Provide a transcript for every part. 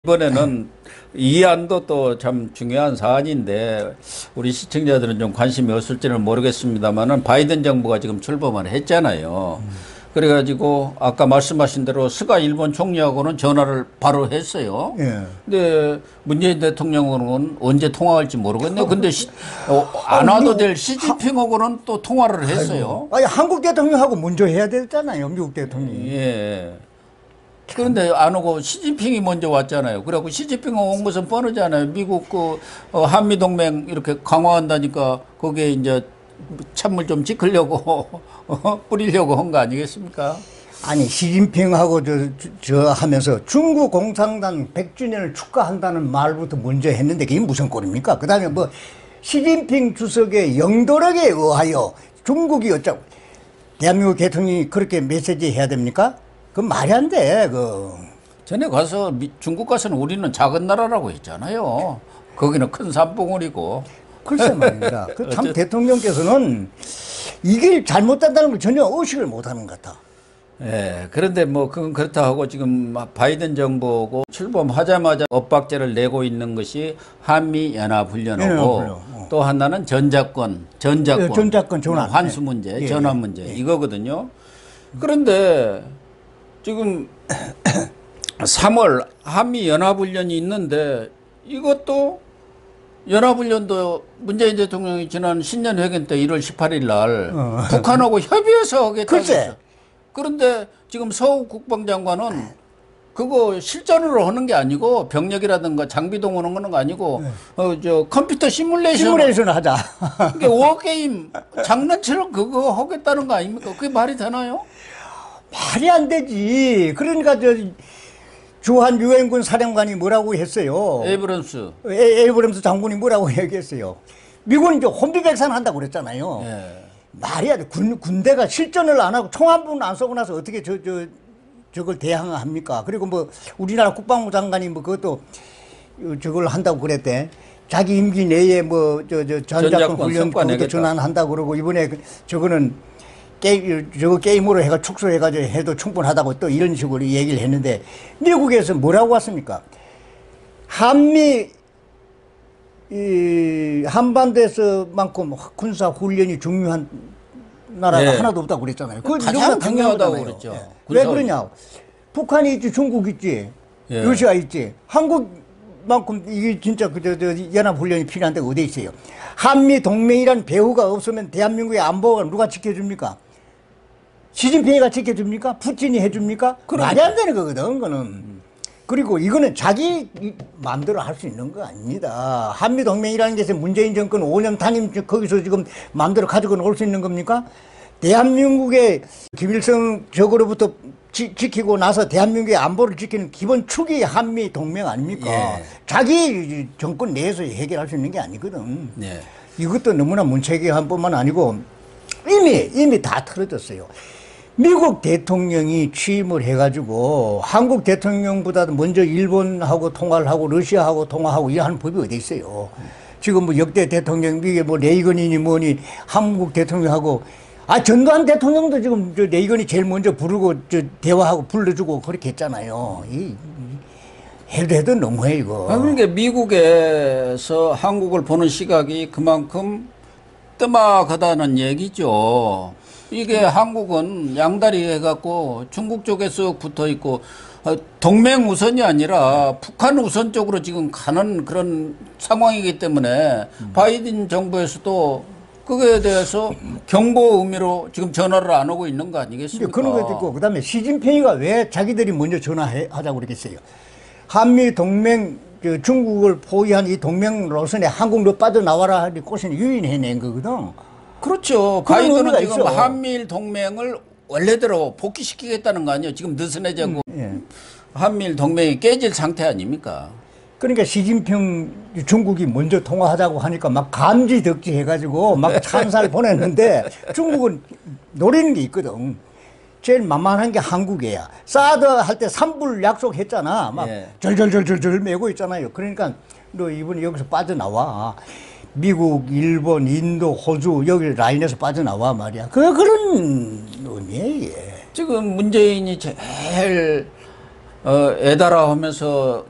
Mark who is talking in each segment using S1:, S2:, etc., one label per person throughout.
S1: 이번에는 이 안도 또 참 중요한 사안인데 우리 시청자들은 좀 관심이 없을지는 모르겠습니다만은 바이든 정부가 지금 출범을 했잖아요. 그래가지고 아까 말씀하신 대로 스가 일본 총리하고는 전화를 바로 했어요.
S2: 예.
S1: 근데 문재인 대통령은 언제 통화할지 모르겠네요. 근데 안 와도 될 시진핑하고는 또 통화를 했어요.
S2: 아니, 한국 대통령하고 먼저 해야 되잖아요, 미국 대통령이.
S1: 예. 그런데 안 오고 시진핑이 먼저 왔잖아요. 그래갖고 시진핑이 온 것은 뻔하잖아요. 미국 한미 동맹 이렇게 강화한다니까 거기에 이제 찬물 좀 지키려고 뿌리려고 한 거 아니겠습니까?
S2: 아니, 시진핑하고 저 하면서 중국 공산당 100주년을 축하한다는 말부터 먼저 했는데 그게 무슨 꼴입니까? 그 다음에 뭐 시진핑 주석의 영도력에 의하여 중국이 어쩌고 대한민국 대통령이 그렇게 메시지 해야 됩니까? 그건 말이 안 돼,
S1: 전에 가서 중국 가서는 우리는 작은 나라라고 했잖아요. 거기는 큰 산봉우리고.
S2: 글쎄 말입니다. 참 대통령께서는 이게 잘못된다는 걸 전혀 의식을 못하는 것 같아.
S1: 예, 그런데 뭐 그건 그렇다 하고 지금 바이든 정부고 출범하자마자 엇박자를 내고 있는 것이 한미 연합훈련하고 또 하나는 전자권
S2: 전환
S1: 환수 문제, 전환 문제 이거거든요. 그런데 지금 3월 한미 연합훈련이 있는데 이것도 연합훈련도 문재인 대통령이 지난 신년회견 때 1월 18일 날 북한하고 협의해서 하겠다고 했어. 그런데 지금 서욱 국방장관은 그거 실전으로 하는 게 아니고 병력이라든가 장비 동원하는 거 아니고 저 컴퓨터 시뮬레이션
S2: 하자.
S1: 그게 워게임 장난처럼 그거 하겠다는 거 아닙니까? 그게 말이 되나요?
S2: 말이 안 되지. 그러니까 주한 유엔군 사령관이 뭐라고 했어요? 에이브럼스 장군이 뭐라고 얘기했어요? 미군이 이제 혼비백산 한다고 그랬잖아요.
S1: 예.
S2: 말이 안 돼. 군대가 실전을 안 하고 총 한 번 안 쏘고 나서 어떻게 저걸 대항합니까? 그리고 뭐 우리나라 국방부 장관이 뭐 그것도 저걸 한다고 그랬대. 자기 임기 내에 뭐 전자권 훈련 그것도 전환한다고 그러고 이번에 저거는 게임으로 해가 축소해가지고 해도 충분하다고 또 이런 식으로 얘기를 했는데 미국에서 뭐라고 왔습니까? 한반도에서만큼 군사 훈련이 중요한 나라가 하나도 없다고 그랬잖아요. 그건
S1: 가장 중요하다고 그랬죠.
S2: 예. 왜 그러냐? 북한이 있지, 중국 있지, 러시아 있지. 한국만큼 이게 진짜 연합훈련이 필요한 데가 어디 있어요? 한미 동맹이란 배후가 없으면 대한민국의 안보가 누가 지켜줍니까? 시진핑이가 지켜줍니까? 푸틴이 해줍니까? 말이 안 되는 거거든, 그거는. 그리고 이거는 자기 마음대로 할 수 있는 거 아닙니다. 한미 동맹이라는 게 문재인 정권 5년 단임 거기서 지금 마음대로 가지고 놀 수 있는 겁니까? 대한민국의 김일성 적으로부터 지키고 나서 대한민국의 안보를 지키는 기본 축이 한미 동맹 아닙니까? 예. 자기 정권 내에서 해결할 수 있는 게 아니거든. 예. 이것도 너무나 문책이한 뿐만 아니고 이미 다 틀어졌어요. 미국 대통령이 취임을 해가지고 한국 대통령보다도 먼저 일본하고 통화를 하고 러시아하고 통화하고 이런 법이 어디 있어요. 지금 뭐 역대 대통령 미국의 뭐 레이건이니 뭐니 한국 대통령하고 전두환 대통령도 지금 레이건이 제일 먼저 부르고 대화하고 불러주고 그렇게 했잖아요. 해도 너무해 이거.
S1: 그러니까 미국에서 한국을 보는 시각이 그만큼 뜸막하다는 얘기죠. 이게 한국은 양다리 해갖고 중국 쪽에 쑥 붙어 있고 동맹 우선이 아니라 북한 우선 쪽으로 지금 가는 그런 상황이기 때문에 바이든 정부에서도 그거에 대해서 경고 의미로 지금 전화를 안 오고 있는 거 아니겠습니까?
S2: 그런 것도 있고 그다음에 시진핑이가 왜 자기들이 먼저 전화하자고 그러겠어요. 한미 동맹 중국을 포위한 이 동맹 노선에 한국도 빠져나와라 하는 꽃은 유인해낸 거거든.
S1: 그렇죠. 바이든은 지금 있어. 한미일 동맹을 원래대로 복귀시키겠다는 거 아니에요. 지금 느슨해지고 한미일 동맹이 깨질 상태 아닙니까?
S2: 그러니까 시진핑 중국이 먼저 통화하자고 하니까 막 감지덕지 해가지고 막 찬사를 보냈는데 중국은 노리는 게 있거든. 제일 만만한 게 한국이야. 사드 할 때 산불 약속했잖아. 막 절절절절절 메고 있잖아요. 그러니까 너 이번에 여기서 빠져나와. 미국, 일본, 인도, 호주 여기 라인에서 빠져나와 말이야. 그런 의미예요.
S1: 지금 문재인이 제일 애달아 하면서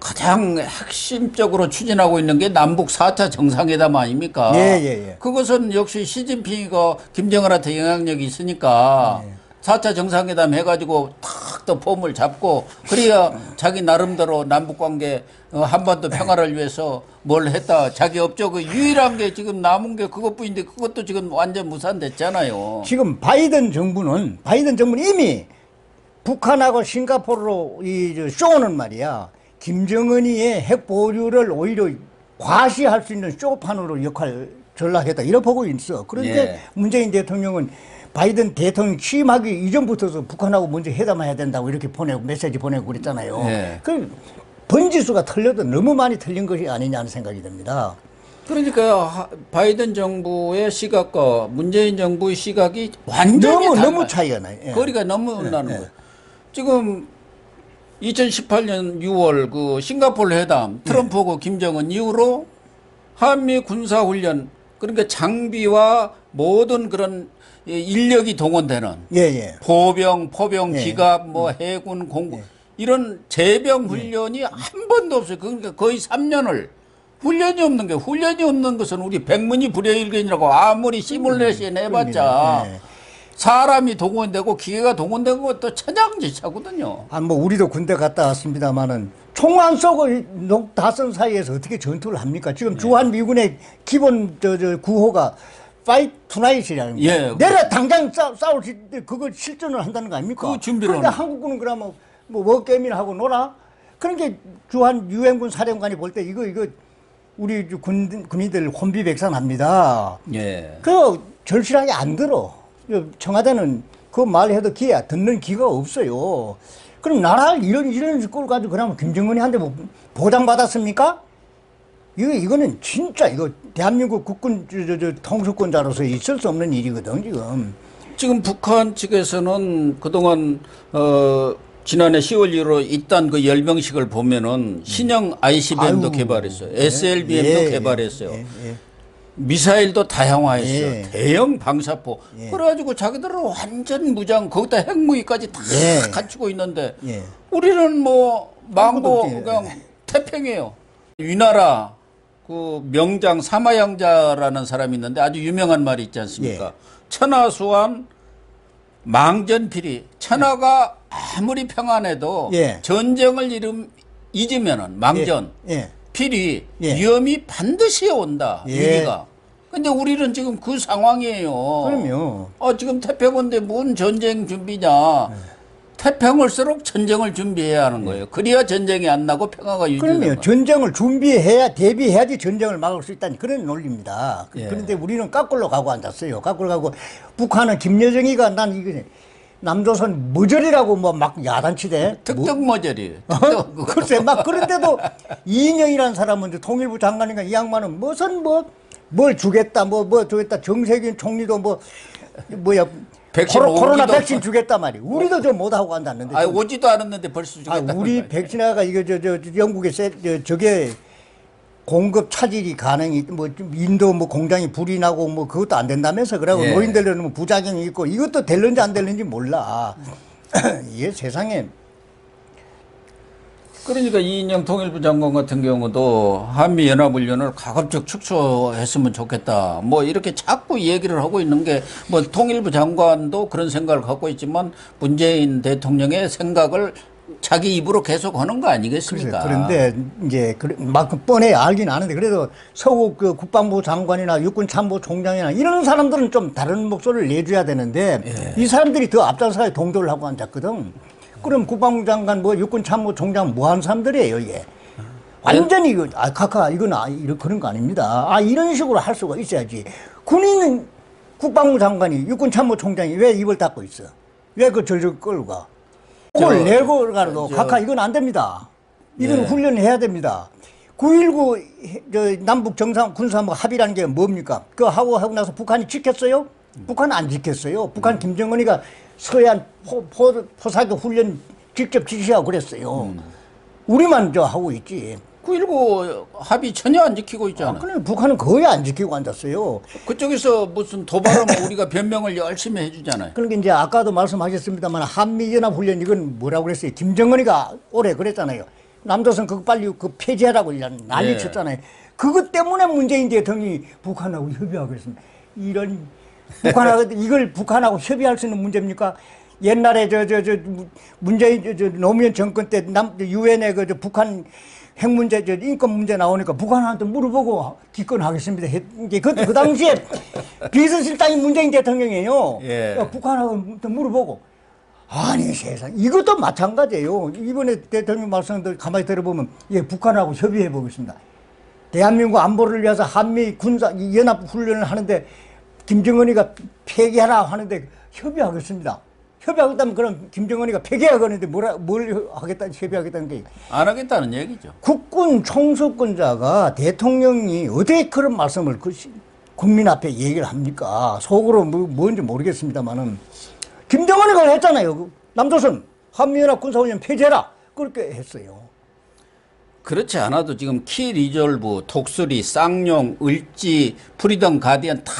S1: 가장 핵심적으로 추진하고 있는 게 남북 4차 정상회담 아닙니까?
S2: 예.
S1: 그것은 역시 시진핑이가 김정은한테 영향력이 있으니까 4차 정상회담 해가지고 탁 또 폼을 잡고 그래야 자기 나름대로 남북관계 한반도 평화를 위해서 뭘 했다. 자기 업적 유일한 게 지금 남은 게 그것뿐인데 그것도 지금 완전 무산됐잖아요.
S2: 지금 바이든 정부는 이미 북한하고 싱가포르로 이 쇼는 말이야. 김정은이의 핵 보유를 오히려 과시할 수 있는 쇼판으로 전락했다. 이렇게 보고 있어. 그런데 문재인 대통령은 바이든 대통령 취임하기 이전부터도 북한하고 먼저 회담해야 된다고 이렇게 메시지 보내고 그랬잖아요. 그 번지수가 틀려도 너무 많이 틀린 것이 아니냐는 생각이 듭니다.
S1: 그러니까 바이든 정부의 시각과 문재인 정부의 시각이 완전히
S2: 너무 차이가 나요.
S1: 거리가 너무 나는 거예요. 지금 2018년 6월 그 싱가포르 회담 트럼프하고 김정은 이후로 한미 군사훈련 그러니까 장비와 모든 그런 인력이 동원되는 보병, 포병, 기갑, 뭐 해군, 공군 이런 제병 훈련이 한 번도 없어요. 그러니까 거의 3년을 훈련이 없는 것은 우리 백문이 불여일견이라고 아무리 시뮬레이션 해봤자 사람이 동원되고 기계가 동원된 것도 천양지차거든요.
S2: 뭐 우리도 군대 갔다 왔습니다만은 총 안 쏘고 녹다선 사이에서 어떻게 전투를 합니까? 지금 주한 미군의 기본 구호가 Fight Tonight이라는 내가 당장 싸울 때 그걸 실전을 한다는 거 아닙니까?
S1: 그 준비를
S2: 그런데 한국군은 그러면 뭐 게임이나 하고 놀아? 그러니까 주한 유엔군 사령관이 볼 때 이거 우리 군인들 혼비백산합니다. 그 절실하게 안 들어. 청와대는 그 말해도 듣는 기가 없어요. 그럼 나라 이런 꼴 가지고 그러면 김정은이 한테 뭐 보장받았습니까? 이거는 진짜 대한민국 국군 통수권자로서 있을 수 없는 일이거든
S1: 지금 북한 측에서는 그동안 지난해 10월 이후로 일단 그 열병식을 보면은 신형 ICBM도 개발했어요. SLBM도 개발했어요. 미사일도 다양화했어요. 대형 방사포. 그래가지고 자기들은 완전 무장, 거기다 핵무기까지 다 갖추고 있는데 우리는 뭐 망고 그냥 태평이에요. 위나라 그 명장 사마양자라는 사람이 있는데 아주 유명한 말이 있지 않습니까? 천하수완 망전필이. 천하가 아무리 평안해도 전쟁을 잊으면은 망전 필히 위험이 반드시 온다. 위기가. 근데 우리는 지금 그 상황이에요.
S2: 그럼요.
S1: 지금 태평인데 뭔 전쟁 준비냐. 태평을수록 전쟁을 준비해야 하는 거예요. 그래야 전쟁이 안 나고 평화가 유지되는 거예요.
S2: 전쟁을 대비해야지 전쟁을 막을 수 있다는 그런 논리입니다. 그런데 우리는 거꾸로 가고 앉았어요. 거꾸로 가고 북한은 김여정이가 남조선 머저리라고 막 야단치대.
S1: 특정머저리.
S2: 글쎄 그런데도 이인영이라는 사람은 통일부 장관인가 이 양반은 무슨 뭘 주겠다 주겠다 정세균 총리도 코로나 백신 주겠단 말이야. 우리도 좀 못하고 앉았는데.
S1: 오지도 않았는데 벌써 주겠다.
S2: 우리 백신화가 영국에 저게 공급 차질이 가능이 인도 공장이 불이 나고 그것도 안 된다면서 그러고 노인들은 부작용이 있고 이것도 될는지 안 될는지 몰라. 이게 세상에.
S1: 그러니까 이인영 통일부 장관 같은 경우도 한미 연합훈련을 가급적 축소했으면 좋겠다. 이렇게 자꾸 얘기를 하고 있는 게 통일부 장관도 그런 생각을 갖고 있지만 문재인 대통령의 생각을 자기 입으로 계속 하는 거 아니겠습니까?
S2: 그런데 이제 막 뻔해 알긴 아는데 그래도 서욱 국방부 장관이나 육군참모총장이나 이런 사람들은 좀 다른 목소리를 내줘야 되는데 이 사람들이 더 앞장서서 동조를 하고 앉았거든. 그럼 국방부 장관 육군참모총장 한 사람들이에요 이게. 완전히 각하 이건 그런 거 아닙니다. 이런 식으로 할 수가 있어야지. 군인은 국방부 장관이 육군참모총장이 왜 입을 닫고 있어? 왜 절절 끌고 가? 그걸 내고 가도 각하 이건 안 됩니다. 이건 훈련해야 됩니다. 9.19 남북 정상 군사 합의라는 게 뭡니까? 그거 하고 나서 북한이 지켰어요? 북한은 안 지켰어요. 북한 김정은이가 서해안 포사격 훈련 직접 지시하고 그랬어요. 우리만 하고 있지.
S1: 9.19 합의 전혀 안 지키고 있잖아.
S2: 그래 북한은 거의 안 지키고 앉았어요.
S1: 그쪽에서 무슨 도발하면 우리가 변명을 열심히 해주잖아요.
S2: 그러니까 이제 아까도 말씀하셨습니다만 한미연합훈련 이건 뭐라고 그랬어요? 김정은이가 올해 그랬잖아요. 남조선 그거 빨리 그 폐지하라고 난리
S1: 예.
S2: 쳤잖아요. 그것 때문에 문재인 대통령이 북한하고 협의하겠습니다. 이런 북한하고 이걸 북한하고 협의할 수 있는 문제입니까? 옛날에 문재인 노무현 정권 때 유엔에 그 북한 핵 문제, 인권 문제 나오니까 북한한테 물어보고 기권하겠습니다. 그 당시에 비서실장이 문재인 대통령이에요.
S1: 예.
S2: 북한한테 물어보고. 아니 세상 이것도 마찬가지예요. 이번에 대통령 말씀들 가만히 들어보면 예, 북한하고 협의해 보겠습니다. 대한민국 안보를 위해서 한미 군사 연합 훈련을 하는데 김정은이가 폐기하라 하는데 협의하겠습니다. 협의하겠다면 그럼 김정은이가 폐기하겠는데 뭘 하겠다 협의하겠다는 게
S1: 안 하겠다는 얘기죠.
S2: 국군 총수권자가 대통령이 어떻게 그런 말씀을 국민 앞에 얘기를 합니까? 속으로 뭔지 모르겠습니다만은 김정은이가 했잖아요. 남조선 한미연합 군사훈련 폐지해라 그렇게 했어요.
S1: 그렇지 않아도 지금 키 리졸브, 독수리, 쌍용, 을지, 프리덤 가디언 다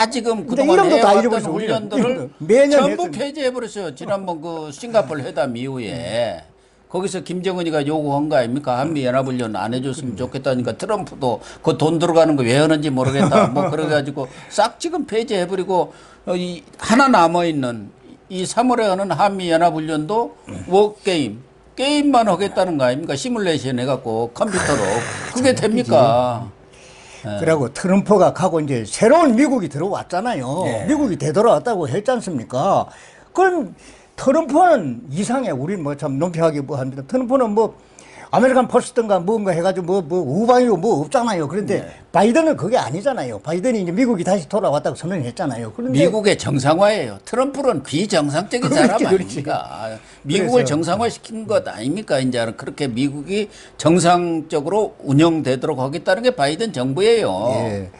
S1: 지금 그동안 해왔던 훈련들을
S2: 매년
S1: 전부 폐지해버렸어요. 지난번 그 싱가포르 회담 이후에 거기서 김정은이가 요구한 거 아닙니까? 한미연합훈련 안 해줬으면 좋겠다니까 트럼프도 그 돈 들어가는 거 왜 하는지 모르겠다. 뭐 그래가지고 싹 지금 폐지해버리고 이 하나 남아있는 이 3월에 하는 한미연합훈련도 게임만 하겠다는 거 아닙니까? 시뮬레이션 해갖고 컴퓨터로. 그게 됩니까?
S2: 그리고 트럼프가 가고 이제 새로운 미국이 들어왔잖아요.
S1: 예.
S2: 미국이 되돌아왔다고 했지 않습니까? 그럼 트럼프는 이상해. 우리는 뭐 참 논평하기 뭐 합니다. 트럼프는 뭐 아메리칸 퍼스트인가 뭔가 해가지고 뭐 우방이고 뭐 없잖아요. 그런데 바이든은 그게 아니잖아요. 바이든이 이제 미국이 다시 돌아왔다고 선언했잖아요. 그런데
S1: 미국의 정상화예요. 트럼프는 비정상적인 사람 아닙니까? 미국을 정상화시킨 것 아닙니까? 이제는 그렇게 미국이 정상적으로 운영되도록 하겠다는 게 바이든 정부예요.
S2: 예.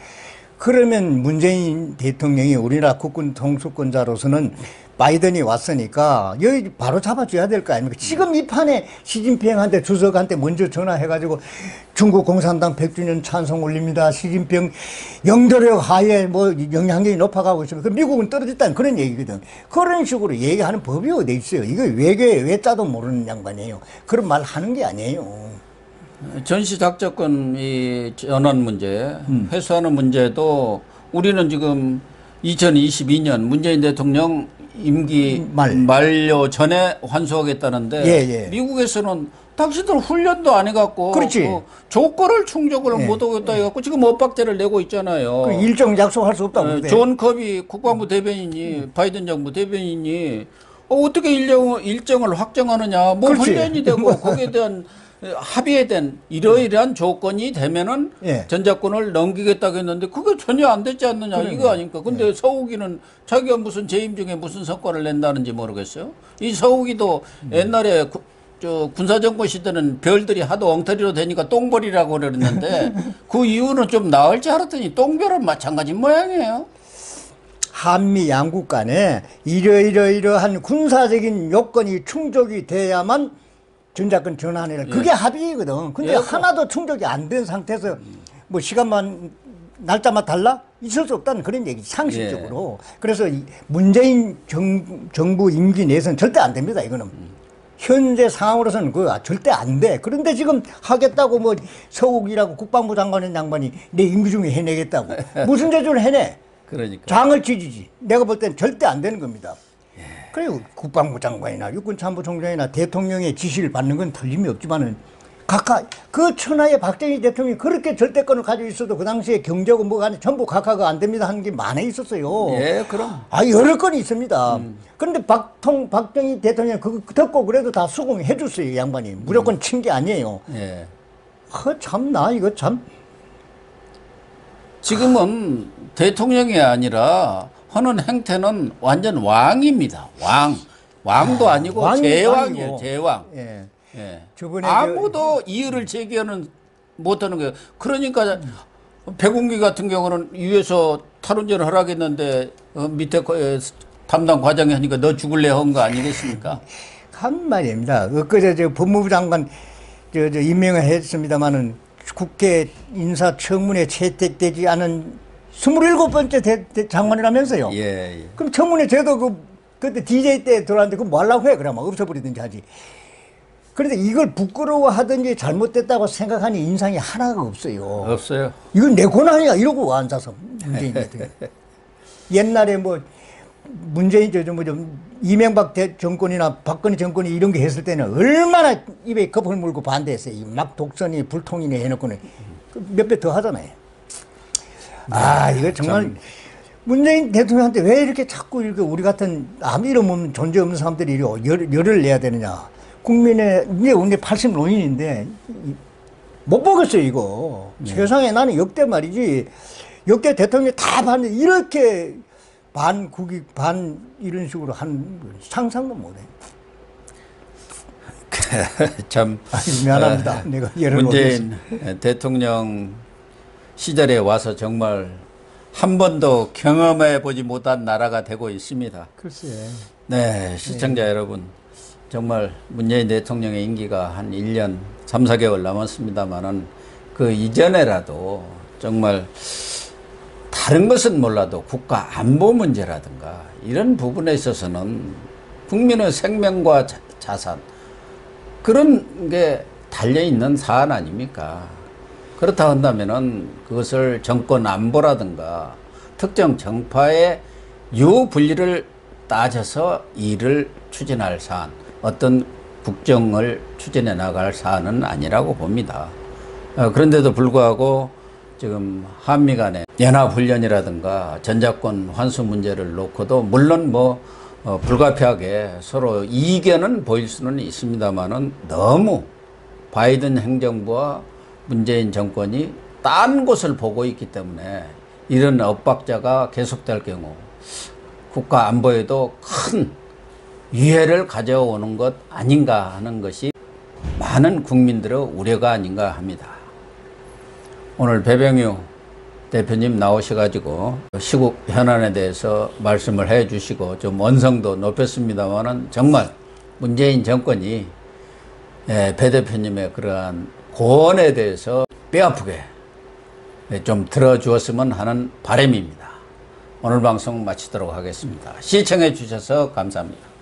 S2: 그러면 문재인 대통령이 우리나라 국군 통수권자로서는 바이든이 왔으니까 여기 바로 잡아줘야 될 거 아닙니까? 지금 이 판에 시진핑한테 주석한테 먼저 전화해가지고 중국 공산당 100주년 찬송 올립니다. 시진핑 영도력 하에 뭐 영향력이 높아가고 있으면 그 미국은 떨어졌다는 그런 얘기거든. 그런 식으로 얘기하는 법이 어디 있어요? 이거 외교의 외자도 모르는 양반이에요. 그런 말 하는 게 아니에요.
S1: 전시작전권 이 전환 문제, 회수하는 문제도 우리는 지금 2022년 문재인 대통령 임기 만료 전에 환수하겠다는데
S2: 예.
S1: 미국에서는 당신들 훈련도 안 해갖고
S2: 그렇지.
S1: 조건을 충족을 못하겠다 해갖고 지금 엇박자를 내고 있잖아요.
S2: 그 일정 약속할 수 없다고.
S1: 존 커비 국방부 대변인이 바이든 정부 대변인이 어떻게 일정을 확정하느냐. 뭐
S2: 그렇지.
S1: 훈련이 되고 거기에 대한 합의에 된 이러이러한 조건이 되면은 전작권을 넘기겠다고 했는데 그게 전혀 안 됐지 않느냐 이거 아닙니까? 근데 서욱이는 자기가 무슨 재임 중에 무슨 성과를 낸다는지 모르겠어요. 이 서욱이도 옛날에 군사정권 시대는 별들이 하도 엉터리로 되니까 똥벌이라고 그랬는데 그 이유는 좀 나을지 알았더니 똥별은 마찬가지 모양이에요.
S2: 한미 양국 간에 이러이러한 군사적인 요건이 충족이 돼야만 전작권 전환이라 그게 합의거든. 근데 하나도 충족이 안 된 상태에서 뭐 시간만 날짜만 달라 있을 수 없다는 그런 얘기 상식적으로. 그래서 문재인 정부 임기 내에서는 절대 안 됩니다. 이거는 현재 상황으로서는 그거 절대 안 돼. 그런데 지금 하겠다고 뭐 서욱이라고 국방부 장관의 양반이 내 임기 중에 해내겠다고 무슨 재주를 해내?
S1: 그러니까
S2: 장을 지지지. 내가 볼 때는 절대 안 되는 겁니다. 그리고 국방부 장관이나 육군참모총장이나 대통령의 지시를 받는 건 틀림이 없지만은 각하 그 천하의 박정희 대통령이 그렇게 절대권을 가지고 있어도 그 당시에 경제고 뭐가 아니 전부 각하가 안 됩니다 하는 게 많아 있었어요.
S1: 예, 그럼.
S2: 여러 건이 있습니다. 그런데 박정희 대통령 그거 듣고 그래도 다 수긍해 줬어요, 이 양반이. 무조건 친 게 아니에요.
S1: 예.
S2: 참나 이거 참.
S1: 지금은 대통령이 아니라 하는 행태는 완전 왕입니다. 왕도 아니고 제왕이에요. 제왕.
S2: 예.
S1: 저번에 아무도 이의를 제기하는 못하는 거예요. 그러니까 백운기 같은 경우는 위에서 탈원전을 하라겠는데 밑에 담당 과장이 하니까 너 죽을래 한 거 아니겠습니까?
S2: 한 말입니다. 엊그제 법무부 장관 임명을 했습니다마는 국회 인사청문회 채택되지 않은 27번째 장관이라면서요.
S1: 예.
S2: 그럼 청문회 제도 그때 DJ 때 들어왔는데 그거 뭐 하려고 해? 그러면 없어버리든지 하지. 그런데 이걸 부끄러워하든지 잘못됐다고 생각하는 인상이 하나가 없어요.
S1: 없어요.
S2: 이건 내 권한이야 이러고 앉아서 문재인 대통령. 옛날에 뭐 문재인 좀 이명박 정권이나 박근혜 정권이 이런 게 했을 때는 얼마나 입에 거품을 물고 반대했어요. 막 독선이 불통이네 해놓고는 몇 배 더 하잖아요. 아 이거 정말 문재인 대통령한테 왜 이렇게 자꾸 이렇게 우리 같은 아무 이름 없는 존재 없는 사람들이 열을 내야 되느냐. 국민의 이제 우리 80노인인데 못 보겠어요 이거. 세상에 나는 역대 말이지 역대 대통령이 다 봤는데 이렇게 반국익 반 이런 식으로 한 상상도 못해.
S1: 참
S2: 미안합니다. 내가 예를
S1: 문재인 대통령 시절에 와서 정말 한 번도 경험해 보지 못한 나라가 되고 있습니다.
S2: 글쎄.
S1: 네, 시청자 여러분. 정말 문재인 대통령의 임기가 한 1년 3, 4개월 남았습니다만은 그 이전에라도 정말 다른 것은 몰라도 국가 안보 문제라든가 이런 부분에 있어서는 국민의 생명과 자산 그런 게 달려있는 사안 아닙니까? 그렇다 한다면은 그것을 정권 안보라든가 특정 정파의 유분리를 따져서 일을 추진할 사안, 어떤 국정을 추진해 나갈 사안은 아니라고 봅니다. 그런데도 불구하고 지금 한미 간의 연합훈련이라든가 전작권 환수 문제를 놓고도 물론 뭐 불가피하게 서로 이견은 보일 수는 있습니다만은 너무 바이든 행정부와 문재인 정권이 딴 곳을 보고 있기 때문에 이런 엇박자가 계속될 경우 국가 안보에도 큰 위해를 가져오는 것 아닌가 하는 것이 많은 국민들의 우려가 아닌가 합니다. 오늘 배병유 대표님 나오셔가지고 시국 현안에 대해서 말씀을 해주시고 좀 언성도 높였습니다만은 정말 문재인 정권이 배 대표님의 그러한 고언에 대해서 뼈아프게 좀 들어주었으면 하는 바람입니다. 오늘 방송 마치도록 하겠습니다. 시청해 주셔서 감사합니다.